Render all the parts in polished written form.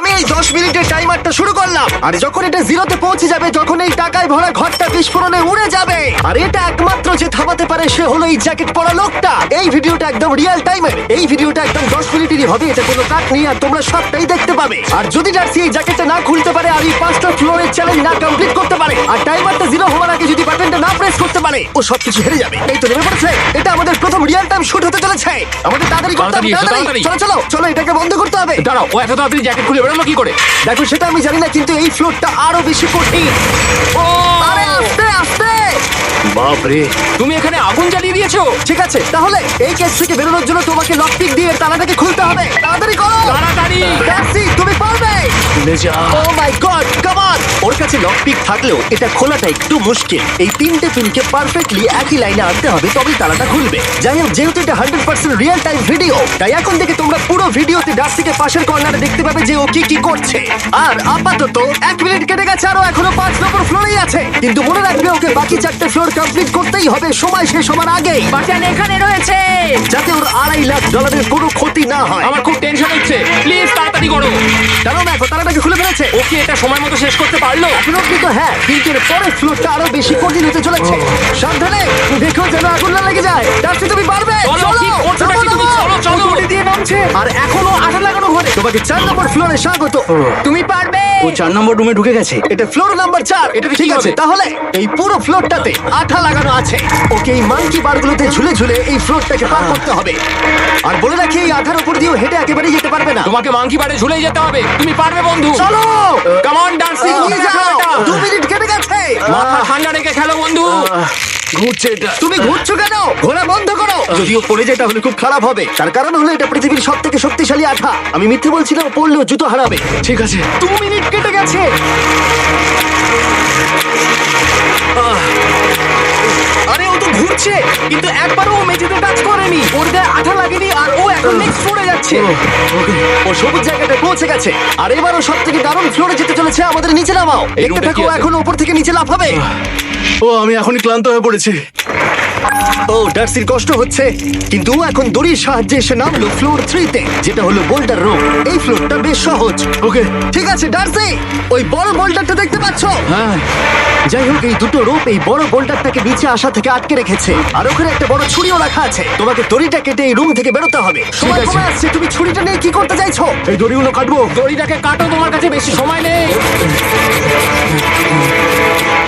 আমি এই 10 মিনিটের টাইমারটা শুরু করলাম, আর যখন এটা জিরোতে পৌঁছে যাবে, যখন এই টাকায় ভরা ঘরটা বিস্ফোরণে উড়ে যাবে, আর এটা একমাত্র যে থামাতে পারে সে হলো এই জ্যাকেট পরা লোকটা। এই ভিডিওটা একদম রিয়েল টাইমের, এই ভিডিওটা একদম 10 মিনিটেরই হবে, এটা কোনো কাট নেই, আর তোমরা সবটাই দেখতে পাবে। আর যদি ডার্সি এই জ্যাকেটটা না খুলতে পারে, আর এই 5টা ফ্লোরের চ্যালেঞ্জ না কমপ্লিট করতে পারে, আর টাইমারটা জিরো হওয়ার আগে যদি বাটনটা না প্রেস করতে পারে, ও সবকিছু হেরে যাবে। এই তো নেমে পড়েছে, এটা আমাদের প্রথম রিয়েল টাইম শুট হতে চলেছে। আমাদের তাড়াতাড়ি করতে হবে, তাড়াতাড়ি। চলো চলো চলো, এটাকে বন্ধ করতে হবে। দাঁড়াও, ও এত তাড়াতাড়ি জ্যাকেট খুলে বেরোলো কি করে? দেখো সেটা আমি জানি না, কিন্তু এই ফ্লোরটা আরো বেশি কঠিন। ও আরে আস্তে আস্তে। বাপরে, তুমি এখানে আগুন জ্বালিয়ে দিয়েছো। ঠিক আছে, তাহলে এই কেস থেকে বেরোনোর জন্য তোমাকে লকপিক দিয়ে তালাটাকে খুলতে হবে। তাড়াতাড়ি করো, তাড়াতাড়ি। ডার্সি তুমি পারবে। খুলে যা। ও মাই গড, কাম অন। ওর কাছে লকপিক থাকলেও এটা খোলাটা একটু মুশকিল। এই 3টে পিনকে পারফেক্টলি একই লাইনে আনতে হবে, তবেই তালাটা খুলবে। যাই হোক, যেহেতু এটা 100% রিয়েল টাইম ভিডিও, তাই এখন থেকে তোমরা পুরো ভিডিওতে ডার্সিকে পাশের কর্নারে দেখতে পাবে যে ও কি কি করছে। আর আপাতত 1 মিনিট কেটে গেছে, আরো এখনো 5 নম্বর ফ্লোরেই আছে। কিন্তু মনে রাখবে, ওকে বাকি 4টে ফ্লোর কমপ্লিট করতেই হবে সময় শেষ হওয়ার আগেই, বাটন এখানে রয়েছে। যাতে ওর $2.5 লাখ কোনো ক্ষতি না হয়। আমার খুব টেনশন হচ্ছে, প্লিজ তাড়াতাড়ি করো। কারণ দেখো, তালাটাকে খুলে ফেলেছে। ও কি এটা সময় মতো শেষ করতে পারলো? এখন অব্দি তো হ্যাঁ, কিন্তু এর পরের ফ্লোরটা আরো বেশি কঠিন হতে চলেছে। সাবধানে, দেখো যেন আগুন না লেগে যায়। ডার্সি তুমি পারবে। চলো, কি করছো নাকি তুমি? চলো চলো। দড়ি দিয়ে নামছে, আর এখনো আঠা লাগানো ঘরে। তোমাকে 4 নম্বর ফ্লোরে স্বাগত। তুমি পারবে। ও 4 নম্বর রুমে ঢুকে গেছে। এটা ফ্লোর নাম্বার 4। এটাতে ঠিক কি আছে, হবে? তাহলে এই পুরো ফ্লোরটাতে আঠা লাগানো আছে। ওকে এই মাঙ্কি বারগুলোতে ঝুলে ঝুলে এই ফ্লোরটাকে পার করতে হবে। আর বলে রাখি, এই আঠার উপর দিয়েও হেঁটে একেবারেই যেতে পারবে না। তোমাকে মাংকি বারে ঝুলেই যেতে হবে। তুমি পারবে বন্ধু। চলো, কাম অন ডার্সি, এগিয়ে যাও। 2 মিনিট কেটে গেছে। মাথা ঠান্ডা রেখে খেলো বন্ধু। ঘুরছে এটা। তুমি ঘুরছো কেন? ঘোরা বন্ধ করো। যদিও পড়ে যায় তাহলে খুব খারাপ হবে। তার কারণ হলো এটা পৃথিবীর সবথেকে শক্তিশালী আঠা। আমি মিথ্যে বলছি না, পড়লেও জুতো হারাবে। ঠিক আছে। 2 মিনিট কেটে গেছে। আরে ও তো ঘুরছে, কিন্তু একবারও ও মেঝেতে টাচ করেনি। ওর গায়ে আঠা লাগেনি, আর ও এখন নেক্সট ফ্লোরে যাচ্ছে। ও সবুজ জায়গাটা পৌঁছে গেছে, আর এবারও সব থেকে দারুণ ফ্লোরে যেতে চলেছে। আমাদের নিচে নামাও। এই দেখতে রুমটা থাকো, কি আছে? এখন উপর থেকে নিচে লাফাবে। ও আমি এখনই ক্লান্ত হয়ে পড়েছি। ও ডার্সির কষ্ট হচ্ছে, কিন্তু ও এখন দড়ির সাহায্যে এসে নামলো ফ্লোর 3-তে, যেটা হলো বোল্ডার রুম। এই ফ্লোরটা বেশ সহজ। ওকে। ঠিক আছে ডার্সি, ওই বড় বোল্ডারটা দেখতে পাচ্ছ? হ্যাঁ। যাই হোক, এই দুটো রোপ এই বড় বোল্ডারটাকে নিচে আসা থেকে আটকে রেখেছে, আর ওখানে একটা বড় ছুরিও রাখা আছে। তোমাকে দড়িটা কেটে এই রুম থেকে বেরোতে হবে। সময় আছে। কমে আসছে, তুমি ছুরিটা নিয়ে কি করতে চাইছো? এই দড়িগুলো কাটবো। দড়িটাকে কাটো, তোমার কাছে বেশি সময় নেই।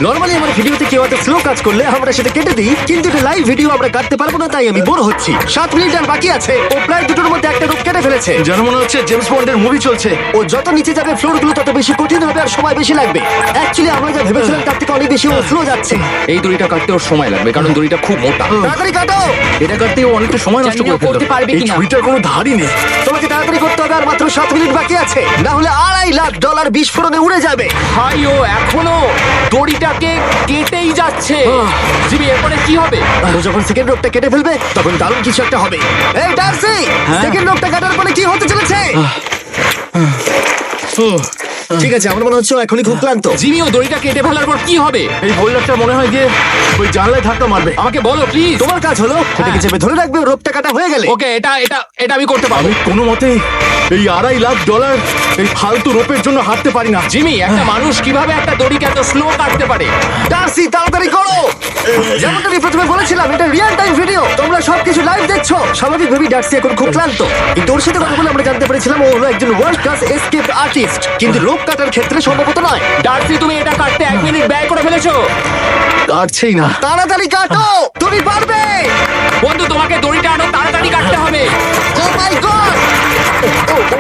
নরমালি আমার ভিডিওতে কেউ একটা স্লো কাজ করলে আমরা সেটা কেটে দিই, কিন্তু এটা লাইভ ভিডিও আমরা কাটতে পারবো না, তাই আমি বোর হচ্ছি। 7 মিনিট আর বাকি আছে। ও প্রায় দুটোর মধ্যে একটা রোপ কেটে ফেলেছে। যেন মনে হচ্ছে জেমস বন্ডের মুভি চলছে। ও যত নিচে যাবে ফ্লোরগুলো তত বেশি কঠিন হবে, আর সময় বেশি লাগবে। অ্যাকচুয়ালি আমরা যা ভেবেছিলাম তার থেকে অনেক বেশি ও স্লো যাচ্ছে। এই দড়িটা কাটতে ওর সময় লাগবে, কারণ দড়িটা খুব মোটা। তাড়াতাড়ি কাটো। এটা কাটতেও অনেকটা সময় নষ্ট জানি না করে ও করতে ফেললো। পারবে এই কিনা। ছুরিটার কোনো ধারই নেই। তোমাকে তাড়াতাড়ি করতে হবে, আর মাত্র 7 মিনিট বাকি আছে, না হলে $2.5 লাখ বিস্ফোরণে উড়ে যাবে। ভাই, ও এখনো দড়িটাকে কেটেই যাচ্ছে। জিমি, এরপরে কি হবে? ও যখন সেকেন্ড রোপটা কেটে ফেলবে, তখন দারুণ কিছু একটা হবে। এই ডার্সি, সেকেন্ড রোপটা কাটার পরে কি হতে চলেছে? ঠিক আছে, আমার মনে হচ্ছে ও এখনই খুব ক্লান্ত। জিমি, ও দড়িটা কেটে ফেলার পর কি হবে? এই বোল্ডারটা মনে হয় গিয়ে ওই জানলায় ধাক্কা মারবে। আমাকে বলো প্লিজ। তোমার কাজ হলো ওটাকে চেপে ধরে রাখবে, ও রোপটা কাটা হয়ে গেলে। ওকে, এটা এটা এটা আমি করতে পারবো। আমি কোনো মতেই এই $2.5 লাখ এই ফালতু রোপের জন্য হাঁটতে পারি না। জিমি, একটা মানুষ কিভাবে একটা দড়িকে এত স্লো কাটতে পারে? ডার্সি তাড়াতাড়ি করো। যেমনটা আমি প্রথমে বলেছিলাম, এটা রিয়েল টাইম ভিডিও, তোমরা সবকিছু লাইভ দেখছো। স্বাভাবিকভাবেই ডার্সি এখন খুব ক্লান্ত, কিন্তু ওর সাথে কথা বলে আমরা জানতে পেরেছিলাম ও হলো একজন ওয়ার্ল্ড ক্লাস এসকেপ আর্টিস্ট, কিন্তু রোপ কাটার ক্ষেত্রে সম্ভবত নয়। ডার্সি, তুমি এটা কাটতে 1 মিনিট ব্যয় করে ফেলেছো। কাটছেই না। তাড়াতাড়ি কাটো, তুমি পারবে। বন্ধু, তোমাকে দড়িটা আরো তাড়াতাড়ি কাটতে হবে। ও মাই গড,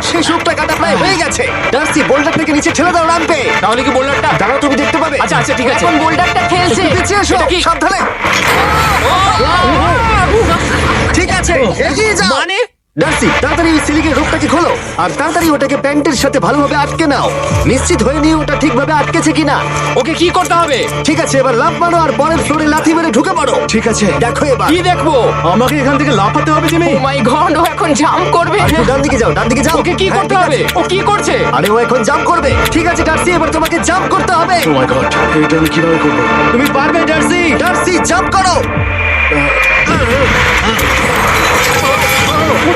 সেই রোপটা কাটা প্রায় হয়ে গেছে। ডার্সি, বোল্ডার থেকে নিচে ঠেলে দাও রাম্পে। তাহলে কি বোল্ডারটা? দাঁড়াও, তুমি দেখতে পাবে। আচ্ছা আচ্ছা, ঠিক আছে। এখন বোল্ডারটা খেলছে। পিছিয়ে এসো, এটা কি? সাবধানে। ঠিক আছে, এগিয়ে যাও। মানে? ডার্সি, তাড়াতাড়ি ওই সিলিংয়ের রোপটাকে খোলো, আর তাড়াতাড়ি ওটাকে প্যান্টের সাথে ভালোভাবে আটকে নাও। নিশ্চিত হয়ে নিয়ে ওটা ঠিকভাবে আটকেছে কিনা। ওকে কি করতে হবে? ঠিক আছে, এবার লাফ মারো, আর পরের ফ্লোরে লাথি মেরে ঢুকে পড়ো। ঠিক আছে। দেখো এবার। কি দেখবো? আমাকে এখান থেকে লাফাতে হবে জিমি। ও মাই গড, ও এখন জাম্প করবে। আর একটু ডান দিকে যাও, ডান দিকে যাও। ওকে কি হ্যাঁ, করতে ঠিক হবে? আছে। ও কি করছে? আরে ও এখন জাম্প করবে। ঠিক আছে ডার্সি, এবার তোমাকে জাম্প করতে হবে। ও মাই গড, এটা আমি কিভাবে করব? তুমি পারবে ডার্সি। ডার্সি, জাম্প করো।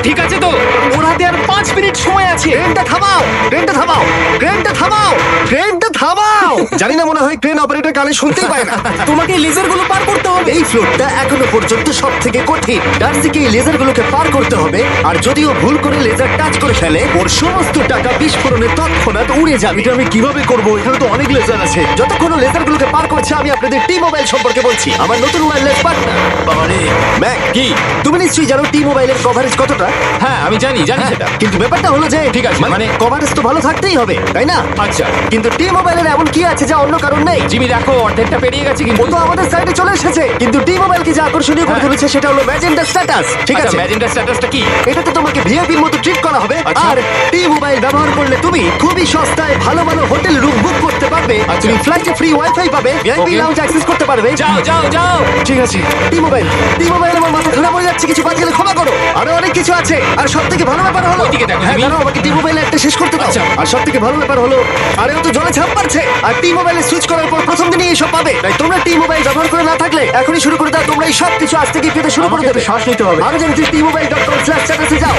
ঠিক আছে তো ওর হাতে আর 5 মিনিট সময় আছে। ক্রেনটা থামাও, ক্রেনটা থামাও, ক্রেনটা থামাও, ক্রেনটা থামাও। জানি না, মনে হয় ক্রেন অপারেটর কানে শুনতেই পায় না। তোমাকে লেজার গুলো পার করতে হবে। এই ফ্লোরটা এখনো পর্যন্ত সব থেকে কঠিন। ডার্সিকে এই লেজারগুলোকে পার করতে হবে, আর যদিও ভুল করে লেজার টাচ করে ফেলে, ওর সমস্ত টাকা বিস্ফোরণে তৎক্ষণাৎ উড়ে যাবে। এটা আমি কিভাবে করবো? এখানে তো অনেক লেজার আছে। যতক্ষণ ও লেজারগুলোকে পার করছে, আমি আপনাদের টি মোবাইল সম্পর্কে বলছি, আমার নতুন ওয়্যারলেস পার্টনার। আরে ম্যাক, কি? তুমি নিশ্চয়ই জানো টি মোবাইলের কভারেজ কতটা? হ্যাঁ আমি জানি সেটা। কিন্তু ব্যাপারটা হলো যে ঠিক আছে, মানে কভারেজ তো ভালো থাকতেই হবে, তাই না? আচ্ছা কিন্তু টি মোবাইলের এমন কি আছে যা অন্য কারণ নেই? জিমি দেখো অর্ধেকটা পেরিয়ে গেছে ও কিন্তু। তো আমাদের সাইডে চলে এসেছে, কিন্তু টি মোবাইলকে যে আকর্ষণীয় করে হ্যাঁ। তুলেছে সেটা হলো ম্যাজেন্টা স্ট্যাটাস। ঠিক আছে, ম্যাজেন্টা স্ট্যাটাসটা কি? এটাতে তোমাকে ভিআইপির মতো ট্রিট করা হবে। আচ্ছা। আর টি মোবাইল ব্যবহার করলে তুমি খুবই সস্তায় ভালো ভালো হোটেল রুম বুক করতে পারবে। আচ্ছা। তুমি ফ্লাইটে ফ্রি ওয়াইফাই পাবে, ভিআইপি Okay. লাউঞ্জ অ্যাক্সেস করতে পারবে। যাও যাও যাও। ঠিক আছে, টি মোবাইল আমার মাথা খারাপ হয়ে যাচ্ছে, কিছু বাদ গেলে ক্ষমা করো। আরো অনেক কিছু আছে, আর সব থেকে ভালো ব্যাপার হলো, ওইদিকে দেখো হ্যাঁ তুমি। দাঁড়াও, আমাকে টি মোবাইলে একটা শেষ করতে দাও। আচ্ছা। আর সব থেকে ভালো ব্যাপার হলো, আরে ও তো জলে ঝাঁপ মারছে, আর টি মোবাইলে সুইচ করার পর প্রথম দিনই এইসব পাবে। তাই তোমরা টি মোবাইল ব্যবহার করে না থাকলে এখনই শুরু করে দাও। তোমরা এই সব কিছু আজ থেকে পেতে শুরু করে আমাকে দেবে। একটু শ্বাস নিতে হবে। আরো জানতে tmobile.com/status-এ যাও।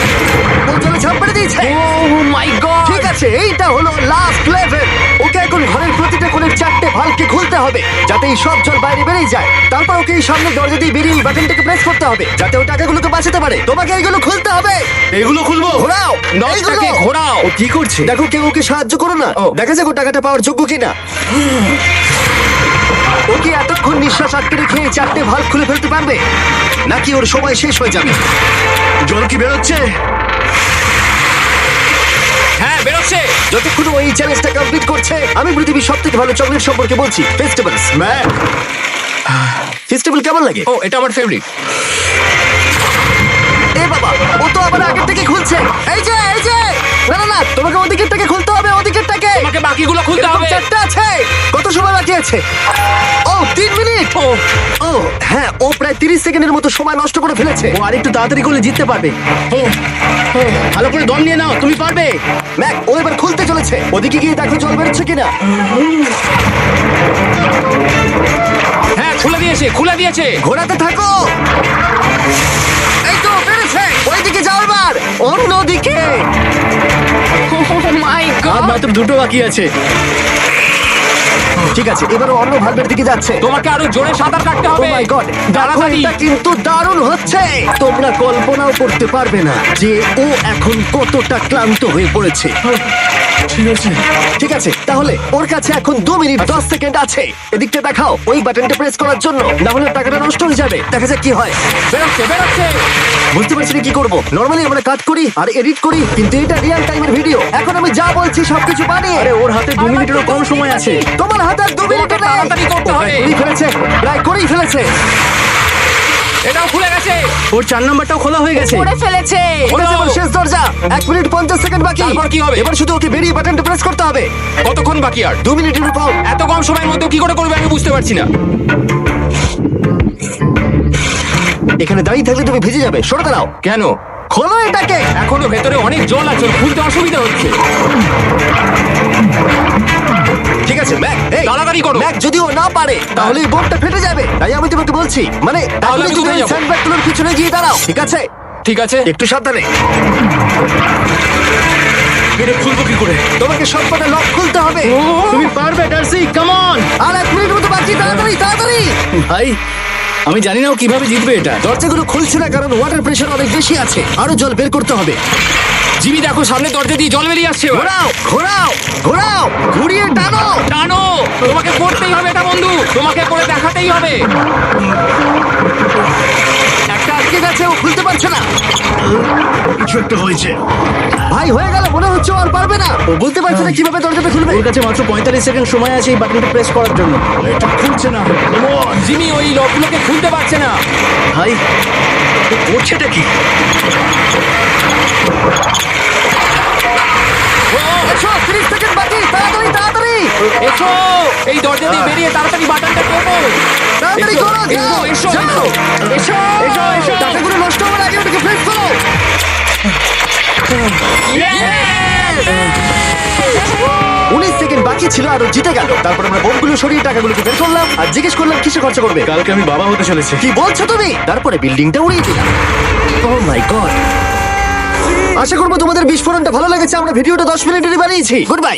ও জলে ঝাঁপ মেরে দিয়েছে। ও মাই গড। ঠিক আছে, এইটা হলো লাস্ট লেভেল। ওকে এখন ঘরের প্রতিটা কোণের 4টে ভালভকে খুলতে হবে, যাতে এই সব জল বাইরে বেরিয়ে যায়। তারপর ওকে এই সামনে দরজা দিয়ে বেরিয়ে এই বাটনটাকে প্রেস করতে হবে, যাতে ও টাকাগুলোকে বাঁচাতে পারে। তোমাকে এইগুলো খুলতে হবে। এগুলো খুলবো? ঘোরাও নটটাকে এইগুলো। ঘোরাও। ও কি করছে? দেখো কেউ ওকে সাহায্য করো না। ও। দেখা যাক ও টাকাটা পাওয়ার যোগ্য কিনা। ও কি এতক্ষণ নিঃশ্বাস আটকে রেখে এই 4টে ভালভ খুলে ফেলতে পারবে, নাকি ওর সময় শেষ হয়ে যাবে? জল কি বেরোচ্ছে? হ্যাঁ বেরোচ্ছে। যতক্ষণ ও এই চ্যালেঞ্জটা কমপ্লিট করছে, আমি পৃথিবীর সব থেকে ভালো চকলেট সম্পর্কে বলছি, ফেস্টিভ্যালস। ম্যাক, ফেস্টিভ্যাল কেমন লাগে? ও এটা আমার ফেভারিট। এ বাবা, ও তো আবার আগের থেকে খুলছে। এই যে না না না, তোমাকে ওদিকের থেকে খুলতে হবে, ওদিকের থেকে। তোমাকে বাকিগুলো খুলতে এরকম হবে। 4টা আছে। কত সময় বাকি আছে? ও 3 মিনিট। ও হ্যাঁ, ও প্রায় 30 সেকেন্ডের মতো সময় নষ্ট করে ফেলেছে। ও আরেকটু তাড়াতাড়ি করলে জিততে পারবে। ভালো করে দম নিয়ে নাও, তুমি পারবে। ম্যাক, ও এবার খুলতে চলেছে। ওদিকে গিয়ে দেখো জল বেরোচ্ছে কিনা। হ্যাঁ খুলে দিয়েছে। ঘোরাতে থাকো। এই তো বেড়েছে। ওইদিকে যাও এবার, অন্যদিকে। ও মাই আর গড। মাত্র 2টো বাকি আছে। ঠিক আছে, এবার ও অন্য ভালভের দিকে যাচ্ছে। তোমাকে আরো জোরে সাঁতার কাটতে Oh হবে। my God! দেখো, তাড়াতাড়ি। এটা কিন্তু দারুণ হচ্ছে। তোমরা কল্পনাও করতে পারবে না যে ও এখন কতটা ক্লান্ত হয়ে পড়েছে। ঠিক আছে। ঠিক আছে, তাহলে ওর কাছে এখন 2 মিনিট 10 সেকেন্ড আছে। এদিকটা দেখাও, ওই বাটনটা প্রেস করার জন্য, না হলে টাকাটা নষ্ট হয়ে যাবে। দেখা যাক কি হয়। বেরোচ্ছে। বুঝতে পারছি না কি করব। নরমালি আমরা কাট করি আর এডিট করি, কিন্তু এটা রিয়েল টাইমের ভিডিও। এখন আমি যা বলছি সবকিছু বানিয়ে। আরে ওর হাতে 2 মিনিটেরও কম সময় আছে। তোমার হাতে আর 2 মিনিট তোমাকে তাড়াতাড়ি করতে হবে। প্রায় করেই ফেলেছে। এটাও খুলে গেছে। ওর 4 নাম্বারটাও খোলা হয়ে গেছে। করে ফেলেছে। এটা যেমন শেষ দরজা। 1 মিনিট 50 সেকেন্ড বাকি। তারপর কি হবে? এবার শুধু ওকে বেরিয়ে বাটনটা প্রেস করতে হবে। কতক্ষণ বাকি আর? 2 মিনিটের কম। এত কম সময়ের মধ্যে কি করে করবে আমি বুঝতে পারছি না। এখানে দাঁড়িয়ে থাকলে তুমি ভিজে যাবে, সরে দাঁড়াও। কেন? খোলো এটাকে। এখনো ভেতরে অনেক জল আছে, ওর খুলতে অসুবিধা হচ্ছে। ঠিক আছে ম্যাক, এই তাড়াতাড়ি করো। ম্যাক, যদি ও না পারে তাহলে এই বোমটা ফেটে যাবে। তাই আমি তোমাকে বলছি, মানে তাহলে আমি কোথায় যাবো? স্যান্ডব্যাগগুলোর পিছনে গিয়ে দাঁড়াও। ঠিক আছে, ঠিক আছে। একটু সাবধানে। এটা খুলবো কি করে? তোমাকে সবকটা লক খুলতে হবে। তুমি পারবে ডার্সি, কাম অন। আর 1 মিনিট মতো বাকি, তাড়াতাড়ি। ভাই, আমি জানি না ও কিভাবে জিতবে এটা। দরজাগুলো খুলছে না কারণ ওয়াটার প্রেশার অনেক বেশি আছে। আরো জল বের করতে হবে। জিমি দেখো সামনে দরজা দিয়ে জল বেরিয়ে আসছে। এবার। ঘোরাও, ঘুরিয়ে টানো। টানো। তোমাকে করতেই হবে এটা বন্ধু, তোমাকে করে দেখাতেই হবে। একটা আটকে গেছে, ও খুলতে পারছে না। কিছু একটা হয়েছে। ভাই হয়ে গেল, মনে হচ্ছে ও আর পারবে না। ও বলতে পারছে না কিভাবে দরজাটা খুলবে। ওর কাছে মাত্র 45 সেকেন্ড সময় আছে এই বাটনটা প্রেস করার জন্য। এটা খুলছে না। জিমি ওই লকগুলোকে খুলতে পারছে না। ভাই, ও করছেটা কি? এসো, 30 সেকেন্ড বাকি, তাড়াতাড়ি। এসো এই দরজা দিয়ে বেরিয়ে তাড়াতাড়ি বাটনটা টেপো। তাড়াতাড়ি এসো, করো, যাও, এসো, যাও। এসো। টাকাগুলো নষ্ট হওয়ার আগে ওটাকে প্রেস করো। 19 সেকেন্ড বাকি ছিল আর ও জিতে গেল। তারপর আমরা বোমগুলো সরিয়ে টাকাগুলোকে বের করলাম আর জিজ্ঞেস করলাম কিসে খরচা করবে। কালকে আমি বাবা হতে চলেছি। কি বলছো তুমি? তারপরে বিল্ডিংটা উড়িয়ে দিলাম। ও মাই গড, আশা করবো তোমাদের বিস্ফোরণটা ভালো লেগেছে। আমরা ভিডিওটা 10 মিনিটেরই বানিয়েছি। Good bye.